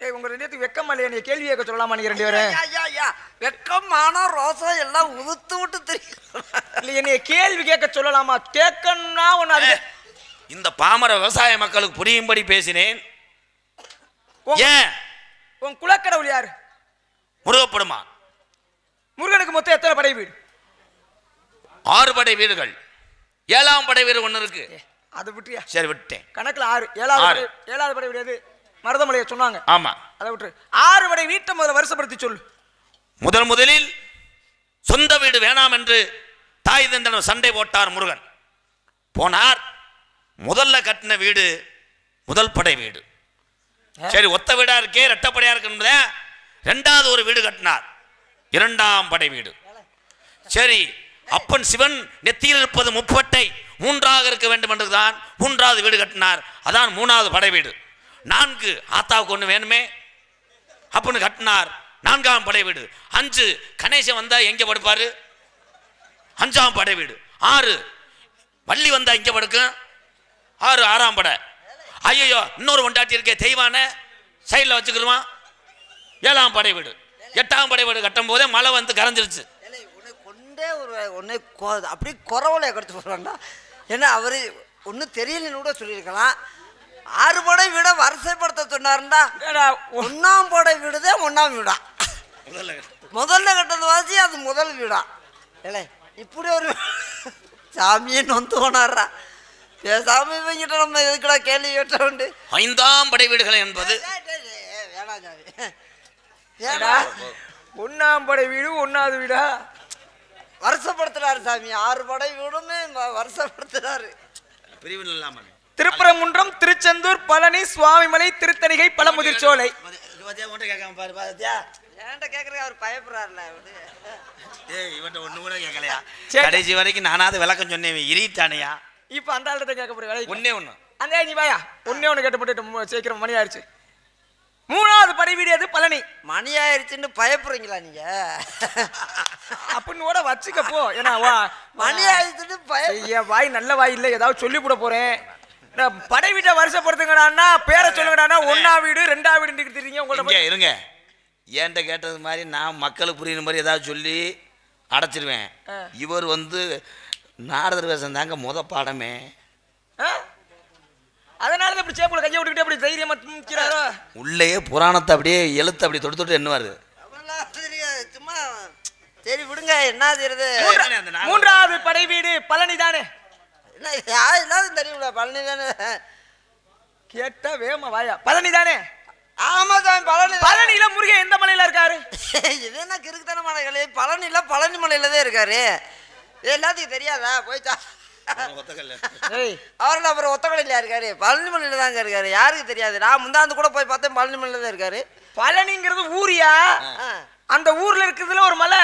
உங்க ரெண்டு வெக்கம் இல்லையா நீ கேள்வி கேட்க சொல்லலாமா நீங்க ரெண்டு பேரும் வெக்கம் மானம் ரோசம் எல்லாம் உதுத்து விட்டு தெரியும் இல்லையா நீ கேள்வி கேட்க சொல்லலாமா கேட்கணும்னா ஒண்ணு இந்த பாமர விவசாய மக்களுக்கு புரியும்படி பேசினேன் ஏன் உன் குலக்கடவுள் யாரு முருகப்படுமா முருகனுக்கு மொத்தம் எத்தனை படை வீடு 6 படை வீடுகள் 7ஆம் படை வீடு ஒண்ணு இருக்கு அதை விட்டுறியா சரி விட்டேன் கணக்குல 6 7வது படை வீடு எது மருதமலையை சொன்னாங்க ஆமா அதை விட்டு 6 படை வீட்டை முதல்ல வருஷப்படுத்தி சொல்லு முதலில் சொந்த வீடு வேணாம் என்று தாய் தந்தனம் சண்டை போட்டார் முருகன் போனார் முதல்ல கட்டின வீடு முதல் படை வீடு சரி ஒத்த வீடா இருக்கே ரெட்டப்படையா இருக்கு 2வது ஒரு வீடு கட்டினார் 2ஆம் படை வீடு சரி அப்பன் சிவன் நெத்தியில் இருப்பது முப்பட்டை 3ஆக இருக்க வேண்டும் என்றுதான் 3வது வீடு கட்டினார் அதான் 3வது படை வீடு 4 ஆத்தாவுக்கு ஒண்ணு வேணுமே அப்பன்னு கட்டினார் 4ஆம் படை வீடு 5 கணேசன் வந்தா எங்க படுப்பாரு 5ஆம் படை வீடு 6 வள்ளி வந்தா இங்க படுக்கும் 6ஆம் படை ஐயோ இன்னொரு ஒண்டாட்டி இருக்கே தெய்வான சைடில் வச்சுக்கிடுவான் 7ஆம் படை வீடு 8ஆம் படை வீடு கட்டும் போதே மழை வந்து கரைஞ்சிருச்சு கொண்டே ஒரு ஒன்னே அப்படியே குறவலை கடிச்சு போடுவாண்டா ஏன்னா அவரு ஒன்றும் தெரியலன்னு கூட சொல்லியிருக்கலாம். 6 படை வீடை வரிசைப்படுத்த சொன்னாருண்டா. 1ஆம் படை வீடுதே 1ஆம் வீடா. முதல்ல கட்டது வாசி அது முதல் வீடா. இல்லை இப்படி ஒரு சாமியே நொந்து போனாரா. பேசாம இவங்கிட்ட நம்ம எதுக்குடா கேள்வி கேட்ட உண்டு. 5ஆம் படை வீடுகள் என்பது வேணாம் சாமி. ஏடா 1ஆம் படை வீடு 1வது வீடா வருஷப்படுத்துறாரு சாமி. 6 படை வீடுமே வருஷப்படுத்துறாரு. பிரிவில் இல்லாம திருப்பரங்குன்றம், திருச்செந்தூர், பழனி, சுவாமிமலை, திருத்தணிகை, பழமுதிர்ச்சோலை. ஏன்ட்ட கேக்குறீங்க அவர் பயப்படுறாருல. இவன்ட்ட ஒண்ணு கூட கேட்கலையா? கடைசி வரைக்கும் நானாவது விளக்கம் சொன்னேன். இரிட்டானையா இப்ப அந்த ஆள்கிட்ட கேட்க போறேன். ஒண்ணே ஒண்ணு அந்த நீ வாயா. ஒண்ணு கேட்டு போட்டு சீக்கிரம் மணி ஆயிடுச்சு. 3வது படை வீடு எது? பழனி. மணி ஆயிடுச்சுன்னு பயப்படுறீங்களா நீங்க? அப்படின்னு கூட வச்சுக்க போ. ஏன்னா வா மணி ஆயிடுச்சுன்னு வாய் நல்ல வாய் இல்லை, ஏதாவது சொல்லி போட போறேன். படை வீட்டை வருஷப்படுத்துங்கடான்னா பேரை சொல்லுங்கடான்னா 1ஆம் வீடு 2ஆம் வீடு தெரியுங்க. உங்கள்ட்ட இருங்க. ஏன்ட்ட கேட்டது மாதிரி நான் மக்களுக்கு புரியுற மாதிரி ஏதாவது சொல்லி அடைச்சிருவேன். இவர் நாரதர் வேஷம் தாங்க முத பாடமே. அதனால இப்படி சேப்புல கையை விட்டுக்கிட்டு அப்படி தைரியமா துணிக்கிறாரோ. உள்ளேயே புராணத்தை அப்படியே எழுத்து அப்படி தொட்டு தொட்டு எண்ணுவாரு. சும்மா சரி விடுங்க. என்ன செய்யறது? 3வது படை வீடு பழனி தானே. எல்லாரும் தெரியும்ல பழனி தானே. கேட்டா வேமா வாயா. பழனி தானே. ஆமா சாமி பழனி. பழனியில முருகன் எந்த மலையில இருக்காரு? இது என்ன கிறுக்குத்தனமான கலை? பழனில பழனி மலையில தான் இருக்காரு. எல்லாத்துக்கும் தெரியாதா? போய்ச்சா அவரோட அப்புறம் ஒத்தக்கடையில இருக்காரு. பழனி மலையில தாங்க இருக்காரு. யாருக்கு தெரியாது? நான் முந்தாந்து கூட போய் பார்த்தேன். பழனி மலையில தான் இருக்காரு. பழனிங்கிறது ஊரியா? அந்த ஊர்ல இருக்கிறதுல ஒரு மலை.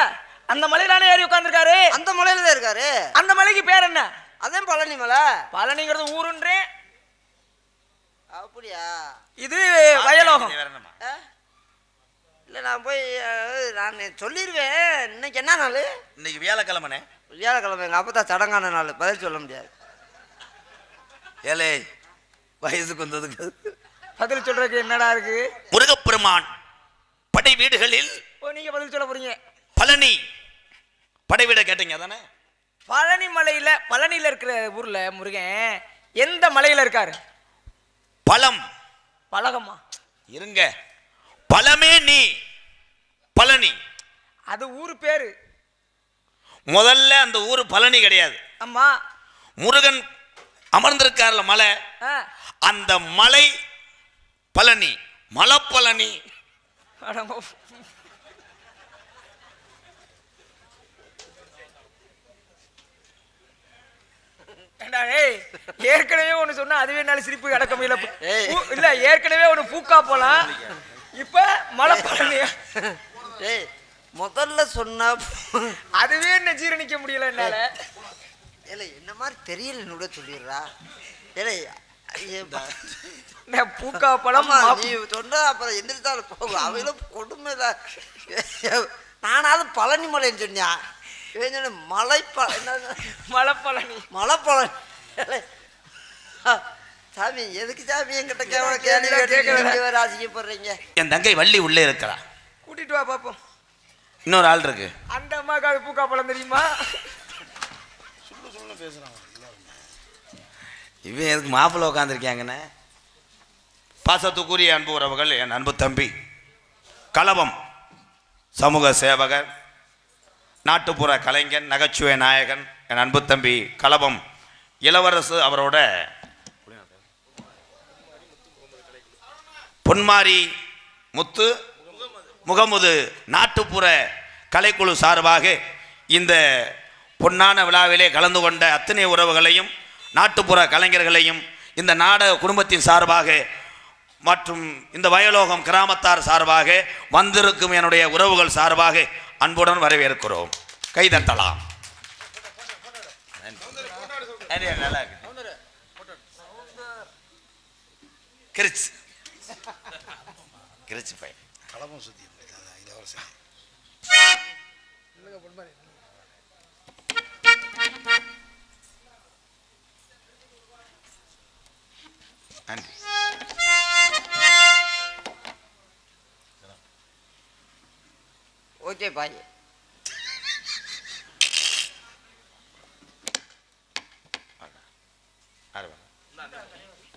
அந்த மலையிலான ஏறி உட்கார்ந்துருக்காரு. அந்த மலையில தான் இருக்காரு. அந்த மலைக்கு பேர் என்ன? அதான் பழனி மலை. பழனிங்கிறது ஊருன்றேன். அப்படியா? இது வயலோகம். இல்லை நான் போய் நான் சொல்லிடுவேன். இன்னைக்கு என்ன நாள்? இன்னைக்கு வியாழக்கிழமை. வியாழக்கிழமை. எங்கள் அப்பதான் சடங்கான நாள். பதில் சொல்ல முடியாது. ஏலே வயசுக்கு வந்ததுக்கு பதில் சொல்றதுக்கு என்னடா இருக்கு? முருகப்பெருமான் படை வீடுகளில் நீங்க பதில் சொல்ல போறீங்க. பழனி படை வீட கேட்டீங்க தானே? பழனி மலையில பழனியில இருக்கிற ஊர்ல முருகன் எந்த மலையில இருக்காரு? பழம். பழகமா இருங்க. பழமே நீ பழனி. அது ஊரு பேரு. முதல்ல அந்த ஊரு பழனி கிடையாது. ஆமா. முருகன் அமர்ந்திருக்கார்ல மலை, அந்த மலை பழனி. மலைப்பழனி. ஏற்கனவே ஒண்ணு சொன்னா அதுவே என்னால சிரிப்பு அடக்க முடியல. இல்ல ஏற்கனவே ஒண்ணு பூக்கா போலாம். இப்ப மலை பழனி. முதல்ல சொன்ன அதுவே என்ன ஜீரணிக்க முடியல என்னால. ஏலே என்ன மாதிரி தெரியலன்னு கூட சொல்லிடுறா. ஏலே பூக்கா பழம் நீ சொன்னா அப்புறம் எந்திரிச்சாலும் போகும். அவையிலும் கொடுமை தான். நானாவது பழனி மலைன்னு சொன்னியா? மலைப்பழனி. மலைப்பழனி. சாமி எதுக்கு சாமி என்கிட்ட கேள்வி ஆசைக்கப்படுறீங்க? என் தங்கை வள்ளி உள்ளே இருக்கிறா. கூட்டிட்டு வா பாப்போம். இன்னொரு ஆள் இருக்கு. அந்த அம்மாக்கு அது பூக்கா பழம் தெரியுமா? பேசுறான். இவன் எதுக்கு மாப்பிள்ள உட்காந்துருக்காங்கன்னு. பாசத்துக்குரிய அன்பு உறவுகள், என் அன்பு தம்பி கலவம் சமூக சேவகர், நாட்டுப்புற கலைஞன், நகைச்சுவை நாயகன், என் அன்பு தம்பி கலவம் இளவரசு அவரோட பொன்மாரி முத்து முகமுது நாட்டுப்புற கலைக்குழு சார்பாக இந்த பொன்னான விழாவிலே கலந்து கொண்ட அத்தனை உறவுகளையும் நாட்டுப்புற கலைஞர்களையும் இந்த நாடக குடும்பத்தின் சார்பாக மற்றும் இந்த வயலோகம் கிராமத்தார் சார்பாக வந்திருக்கும் என்னுடைய உறவுகள் சார்பாக அன்புடன் வரவேற்கிறோம். கைதட்டலாம். கிரிச்சு கிரிச்சு பையன் கலமும் சுத்தி இளவரசன். நன்றி. Okay bye.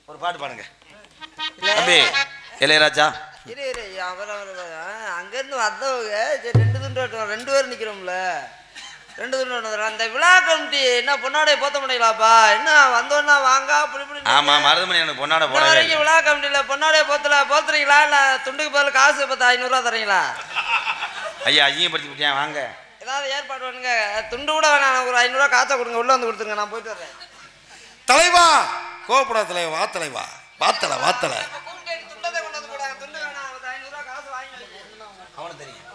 ஒரு பாட்டு பாடுங்க தம்பி இளையராஜா. இரு இரு அவர் அங்கேருந்து வந்தவங்க சரி 2 துண்டு 2 பேர் நிற்கிறோம்ல 2 துண்டு அந்த விழா கமிட்டி என்ன பொன்னாடைய போத்த முடியலாப்பா என்ன வந்தோன்னா வாங்க அப்படி இப்படி. ஆமாம் மருதமணி எனக்கு பொன்னாட போட வரைக்கும் விழா கமிட்டியில் பொன்னாடைய போத்துறீங்களா இல்லை துண்டுக்கு பதில் காசு 500 தரீங்களா? ஐயா ஐயம் படுத்தி விட்டியா வாங்க ஏதாவது ஏற்பாடு பண்ணுங்க. துண்டு கூட வேணாம் ஒரு 500 காசை கொடுங்க உள்ள வந்து கொடுத்துருங்க நான் போயிட்டு வரேன். தலைவா கோபப்பட தலைவா வா தலைவா வாத்தலை வாத்தலை துண்டத்தை கொண்டு வந்து போடாங்க துண்டு வேணாம் 500 காசு வாங்கி அவனுக்கு தெரியும்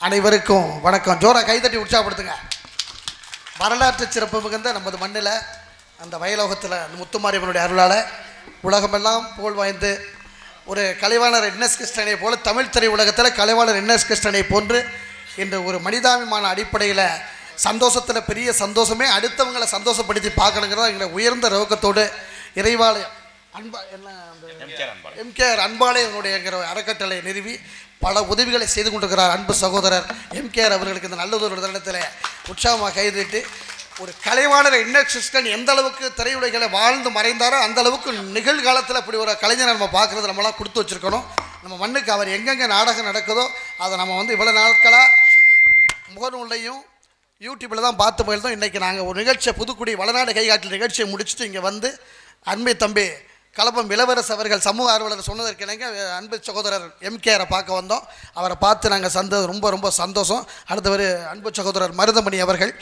அனைவருக்கும் வணக்கம். ஜோரா கைதட்டி உற்சாகப்படுத்துங்க. வரலாற்று சிறப்பு மிகுந்த நமது மண்ணில் அந்த வயலோகத்தில் அந்த முத்துமாரியம்மனுடைய அருளால் உலகமெல்லாம் புகழ் வாய்ந்து ஒரு கலைவாணர் என்எஸ் கிருஷ்ணனை போல தமிழ் திரை உலகத்தில் கலைவாணர் என்எஸ் கிருஷ்ணனை போன்று இன்று ஒரு மனிதாபிமான அடிப்படையில் சந்தோஷத்தில் பெரிய சந்தோஷமே அடுத்தவங்களை சந்தோஷப்படுத்தி பார்க்கணுங்கிறதா எங்களை உயர்ந்த ரோக்கத்தோடு இறைவாலயம் அன்பா என்ன எம்கேஆர் அன்பாலயனுடைய அறக்கட்டளை நிறுவி பல உதவிகளை செய்து கொண்டிருக்கிறார் அன்பு சகோதரர் எம்கேஆர் அவர்களுக்கு இந்த நல்லதொரு தருணத்தில் உற்சாகமாக கைதிட்டு ஒரு கலைவாணர் என்எஸ் கிருஷ்ணன் எந்த அளவுக்கு திரையுலகில் வாழ்ந்து மறைந்தாரோ அந்த அளவுக்கு நிகழ்காலத்தில் அப்படி ஒரு கலைஞரை நம்ம பார்க்குறது நம்மளாம் கொடுத்து வச்சுருக்கணும். நம்ம மண்ணுக்கு அவர் எங்கெங்கே நாடகம் நடக்குதோ அதை நம்ம இவ்வளோ நாட்களாக முகநூல்லையும் யூடியூப்பில் தான் பார்த்து போயிருந்தோம். இன்றைக்கி நாங்கள் ஒரு நிகழ்ச்சியை புதுக்குடி வளநாடு கைகாட்டில் நிகழ்ச்சியை முடிச்சுட்டு இங்கே வந்து அன்பை தம்பி கலப்பம் இளவரசு அவர்கள் சமூக ஆர்வலர் சொன்னதற்கு இணங்க அன்பு சகோதரர் எம்கேஆரை பார்க்க வந்தோம். அவரை பார்த்து நாங்கள் சந்தது ரொம்ப ரொம்ப சந்தோஷம். அடுத்தவர் அன்பு சகோதரர் மருதமணி அவர்கள்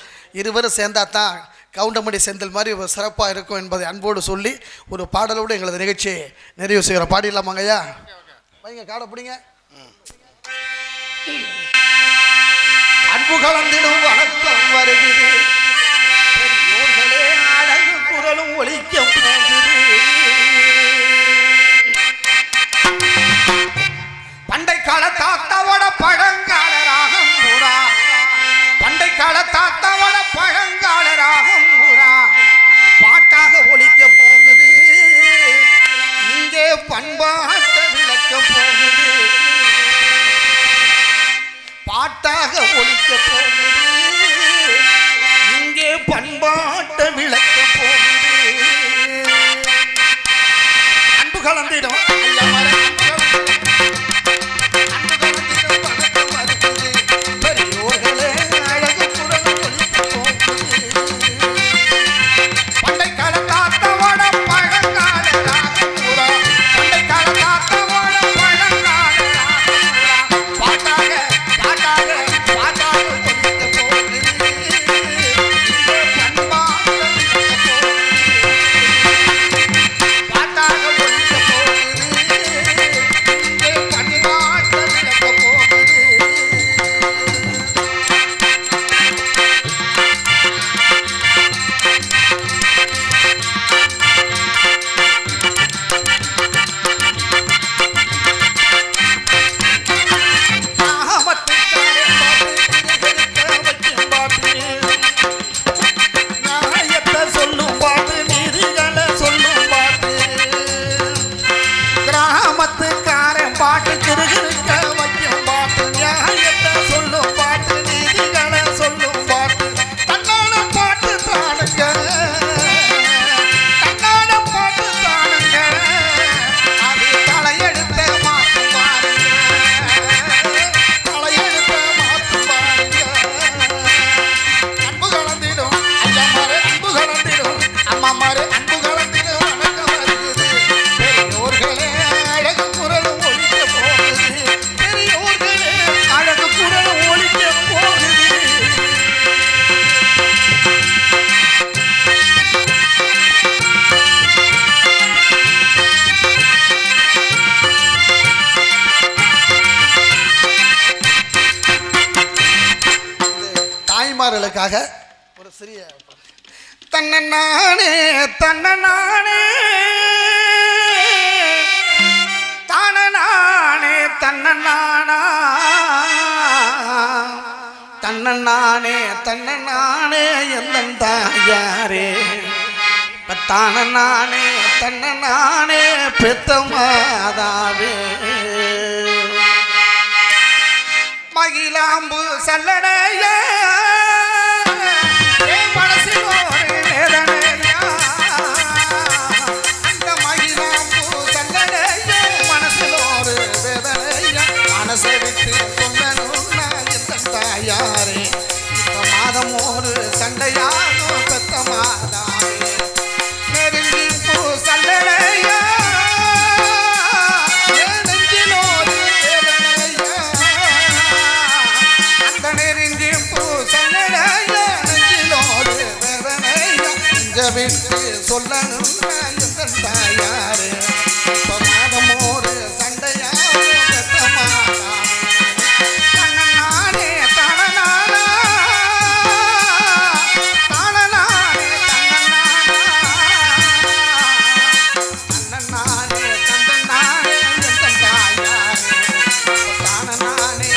இருவரும் சேர்ந்தா தான் கவுண்டமணி செந்தில் மாதிரி ஒரு சிறப்பாக இருக்கும் என்பதை அன்போடு சொல்லி ஒரு பாடலோடு எங்களது நிகழ்ச்சியை நிறைவு செய்கிறோம். பாடிடலாமாங்கய்யா? வைங்க காடை பிடிங்க. அன்பு கலந்திடும் வணக்கம் வருகிறது பெரியோர்களே அழகு குரலும் ஒலிக்க போகுது. பண்டை கால தாத்தாவோட பழங்கால ராகம் பூரா பண்டை கால தாத்தாவோட பழங்கால ராகம் பூரா பாட்டாக ஒலிக்க போகுது. இங்கே பண்பாட்ட விளக்க போகுது. பாட்டாக ஒலிக்க போகுது. இங்கே பண்பாட்ட விளக்க போகுது. அன்பு கலந்திடும் ஒரு சிறிய தன்னே தன்னே தானே தன்னே தன்னே தன்னே எந்தன் தாயாரே தானே தன்னே பெத்த மாதாவே மகிழாம்பு சல்லடைய மனசில் ஒரு வேதனையா அந்த மகிழாம்பு சல்லடைய மனசில் ஒரு வேதனையா மனசை விட்டு சொல்லணும்னா எந்த தாயாரே இந்த மாதம் ஒரு சண்டையாகும் பெத்த மாதாவே நெருங்கி பூ சல்லடையா விட்டு சொல்லணும் தாயாரு இப்ப மாதம் ஒரு சண்டையாரு தன்னே தனநானா தானநானே தன்னநானே தந்தநானே தாயாரு தானநானே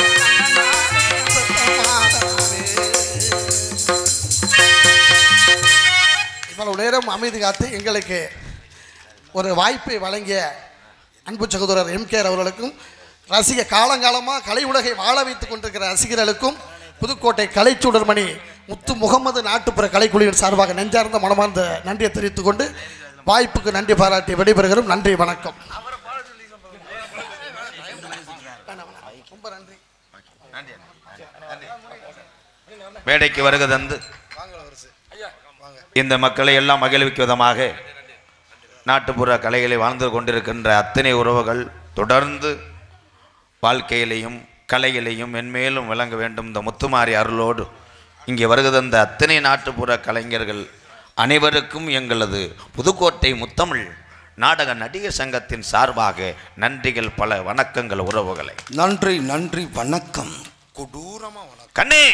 இவ்வளவு நேரம் அமைதி காத்து எங்களுக்கு ஒரு வாய்ப்பை வழங்கிய அன்பு சகோதரர் எம்கேஆர் அவர்களுக்கும் ரசிக காலங்காலமாக கலை உலகை வாழ வைத்துக் கொண்டிருக்கிற ரசிகர்களுக்கும் புதுக்கோட்டை கலைச்சுடர்மணி முத்து முகமது நாட்டுப்புற கலைக்குழுவின் சார்பாக நெஞ்சார்ந்த மனமார்ந்த நன்றியை தெரிவித்துக் கொண்டு வாய்ப்புக்கு நன்றி பாராட்டி விடைபெறுகிறோம். நன்றி, வணக்கம். ரொம்ப நன்றி. மேடைக்கு வருகை தந்து இந்த மக்களை எல்லாம் மகிழ்விக்கும் விதமாக நாட்டுப்புற கலைகளை வாழ்ந்து கொண்டிருக்கின்ற அத்தனை உறவுகள் தொடர்ந்து வாழ்க்கையிலையும் கலையிலையும் மென்மேலும் விளங்க வேண்டும். இந்த முத்துமாரி அருளோடு இங்கே வருகை தந்த அத்தனை நாட்டுப்புற கலைஞர்கள் அனைவருக்கும் எங்களது புதுக்கோட்டை முத்தமிழ் நாடக நடிகர் சங்கத்தின் சார்பாக நன்றிகள், பல வணக்கங்கள் உறவுகளை. நன்றி நன்றி, வணக்கம். கொடூரமா வணக்கம். கண்ணே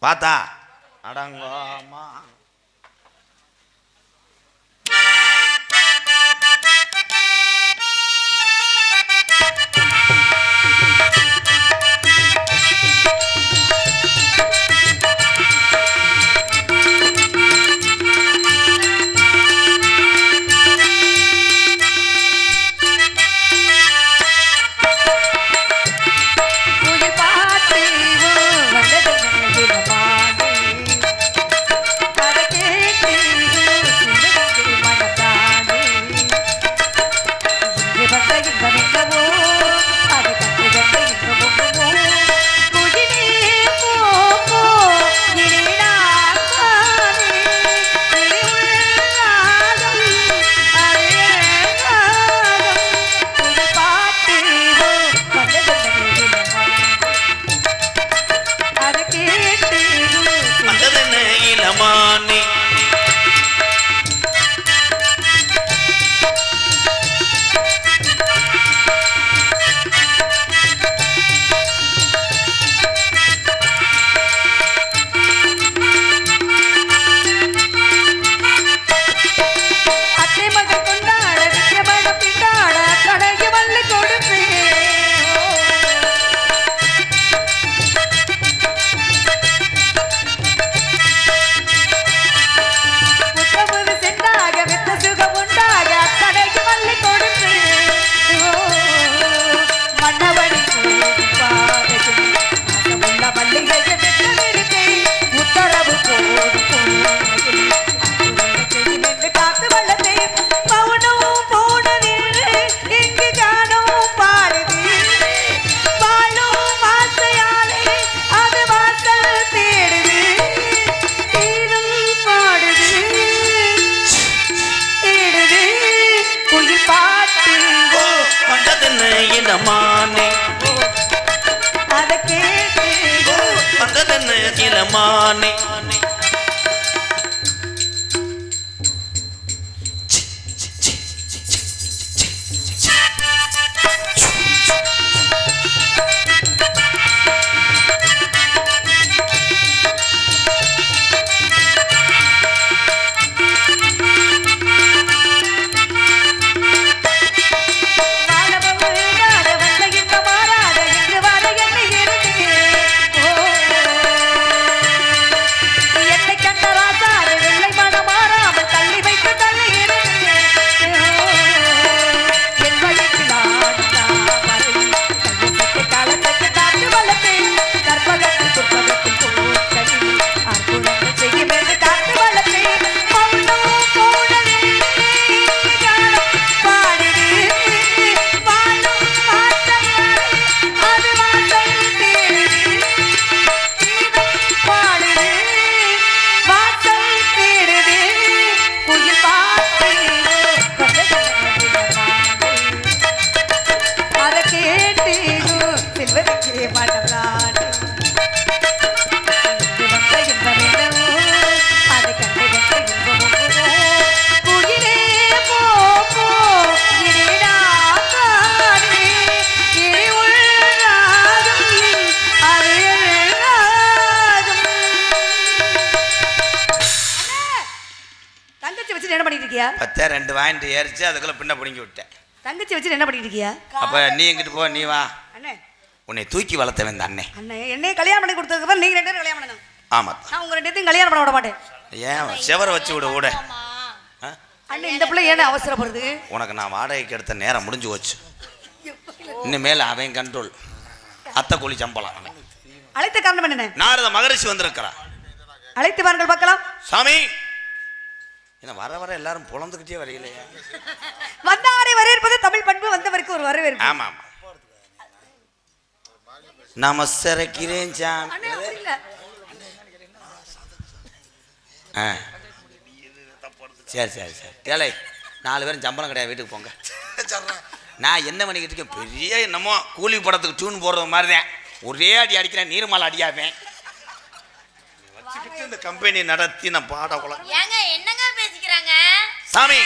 பார்த்தா அடங்கம்மா இளமானே வச்சு என்ன பண்ணிட்டு இருக்கியா? 10 2 வாங்கிட்டு ஏறிச்சு அதுக்குள்ள பின்ன பிடிங்கி விட்டேன். தங்கச்சி வச்சு என்ன பண்ணிட்டு இருக்கியா? அப்ப நீ எங்கிட்டு போ, நீ வா. அண்ணே உன்னை தூக்கி வளர்த்த வந்த அண்ணே. அண்ணே என்னைய கல்யாணம் பண்ணி கொடுத்ததுக்கு அப்புறம் நீங்க 2 பேரும் கல்யாணம் பண்ணணும். ஆமா. நான் உங்க 2 பேத்தையும் கல்யாணம் பண்ண விட மாட்டேன். ஏன் செவரை வச்சு விட அண்ணே இந்த பிள்ளை ஏன் அவசரப்படுது? உனக்கு நான் வாடகைக்கு எடுத்த நேரம் முடிஞ்சு போச்சு. இனிமேல் அவன் கண்ட்ரோல். அத்தை கூலி சம்பளம். அழைத்த காரணம் என்ன? நாரத மகரிஷி வந்திருக்கிறா. அழைத்து வாருங்கள் பார்க்கலாம். சாமி என்ன வர வர எல்லாரும் புலந்துக்கிட்டே வரையிலையே. வந்தாரை வரவேற்பது தமிழ் பண்பு, வந்தவருக்கு ஒரு வரவேற்பு. ஆமா ஆமா. நமஸ்கரிக்கிறேன் சாமி. அண்ணே அப்படி இல்ல. சரி சரி சரி. ஏழை 4 பேரும் சம்பளம் கிடையாது, வீட்டுக்கு போங்க. நான் என்ன பண்ணிக்கிட்டு இருக்கேன், பெரிய என்னமோ கூலி படத்துக்கு டியூன் போடுறது மாதிரி தான். ஒரே அடி அடிக்கிறேன், நீர்மாலை அடியாவேன் வச்சுக்கிட்டு இந்த கம்பெனி நடத்தி நான் பாட குளம். என்னங்க பேசிக்கிறாங்க சாமி